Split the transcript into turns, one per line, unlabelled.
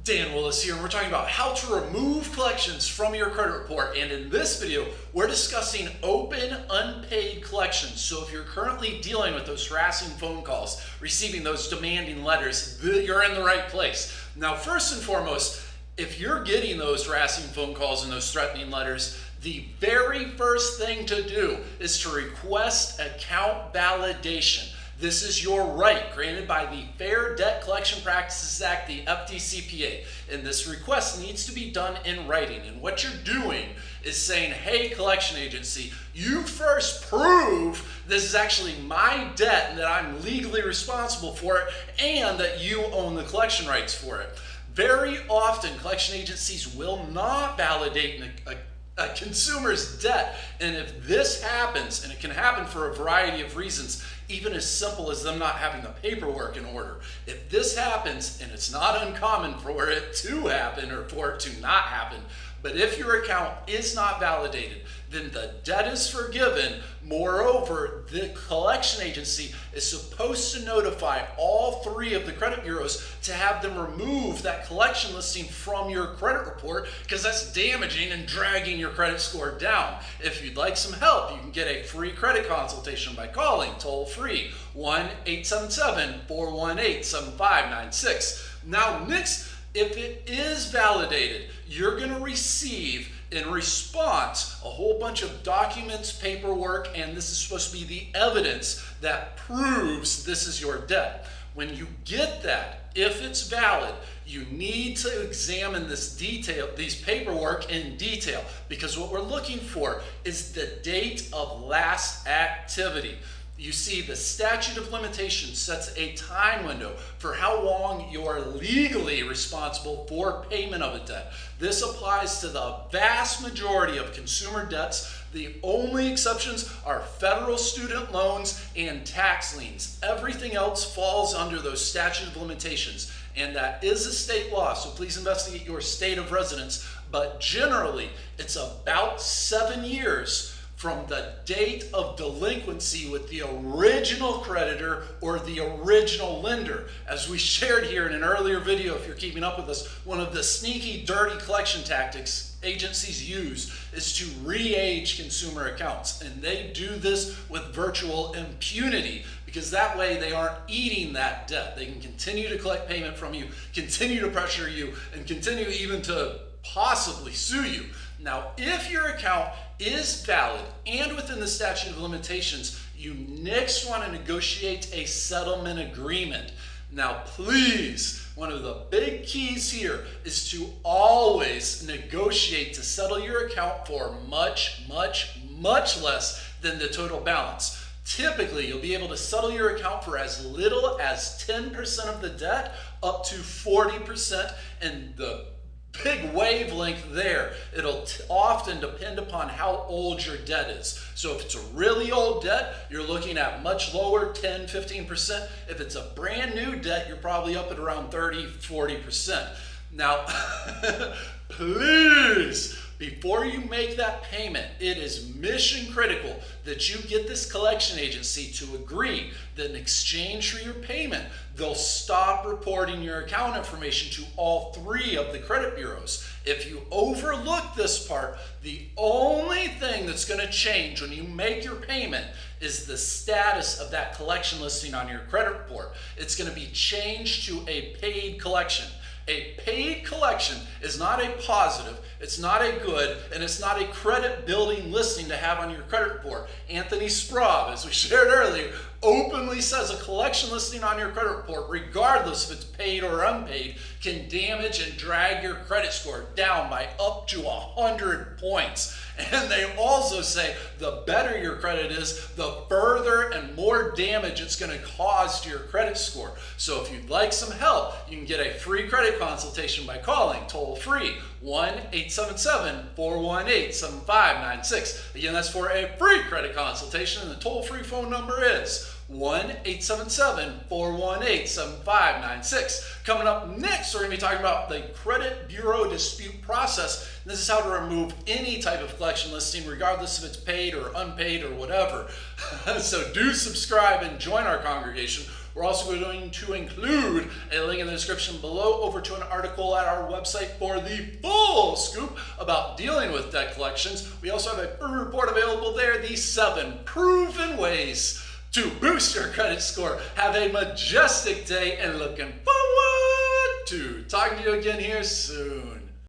Dan Willis here, and we're talking about how to remove collections from your credit report. And in this video, we're discussing open unpaid collections. So if you're currently dealing with those harassing phone calls, receiving those demanding letters, you're in the right place. Now, first and foremost, if you're getting those harassing phone calls and those threatening letters, the very first thing to do is to request account validation. This is your right granted by the Fair Debt Collection Practices Act, the FDCPA. And this request needs to be done in writing. And what you're doing is saying, hey, collection agency, you first prove this is actually my debt and that I'm legally responsible for it and that you own the collection rights for it. Very often, collection agencies will not validate a consumer's debt. And if this happens, and it can happen for a variety of reasons, even as simple as them not having the paperwork in order. If this happens, and it's not uncommon for it to happen or for it to not happen, but if your account is not validated, then the debt is forgiven. Moreover, the collection agency is supposed to notify all three of the credit bureaus to have them remove that collection listing from your credit report, because that's damaging and dragging your credit score down. If you'd like some help, you can get a free credit consultation by calling toll-free 1-877-418-7596. Now, next, if it is validated, you're going to receive in response a whole bunch of documents, paperwork, and this is supposed to be the evidence that proves this is your debt. When you get that, if it's valid, you need to examine these paperwork in detail, because what we're looking for is the date of last activity. You see, the statute of limitations sets a time window for how long you're legally responsible for payment of a debt. This applies to the vast majority of consumer debts. The only exceptions are federal student loans and tax liens. Everything else falls under those statute of limitations, and that is a state law, so please investigate your state of residence. But generally, it's about 7 years from the date of delinquency with the original creditor or the original lender. As we shared here in an earlier video, if you're keeping up with us, one of the sneaky, dirty collection tactics agencies use is to re-age consumer accounts. And they do this with virtual impunity, because that way they aren't eating that debt. They can continue to collect payment from you, continue to pressure you, and continue even to possibly sue you. Now, if your account is valid and within the statute of limitations, you next want to negotiate a settlement agreement. Now, please, one of the big keys here is to always negotiate to settle your account for much, much, much less than the total balance. Typically, you'll be able to settle your account for as little as 10% of the debt up to 40%, and the big wavelength there. It'll often depend upon how old your debt is. So if it's a really old debt, you're looking at much lower, 10, 15%. If it's a brand new debt, you're probably up at around 30, 40%. Now, please, before you make that payment, it is mission critical that you get this collection agency to agree that in exchange for your payment, they'll stop reporting your account information to all three of the credit bureaus. If you overlook this part, the only thing that's going to change when you make your payment is the status of that collection listing on your credit report. It's going to be changed to a paid collection. A paid collection is not a positive, it's not a good, and it's not a credit building listing to have on your credit report. Anthony Sprague, as we shared earlier, openly says a collection listing on your credit report, regardless if it's paid or unpaid, can damage and drag your credit score down by up to 100 points. And they also say the better your credit is, the further and more damage it's going to cause to your credit score. So if you'd like some help, you can get a free credit consultation by calling toll-free 1-877-418-7596. Again, that's for a free credit consultation, and the toll-free phone number is 1-877-418-7596. Coming up next, we're going to be talking about the credit bureau dispute process. This is how to remove any type of collection listing, regardless if it's paid or unpaid or whatever. So do subscribe and join our congregation. We're also going to include a link in the description below over to an article at our website for the full scoop about dealing with debt collections. We also have a free report available there, the 7 proven ways to boost your credit score. Have a majestic day and looking forward to talking to you again here soon.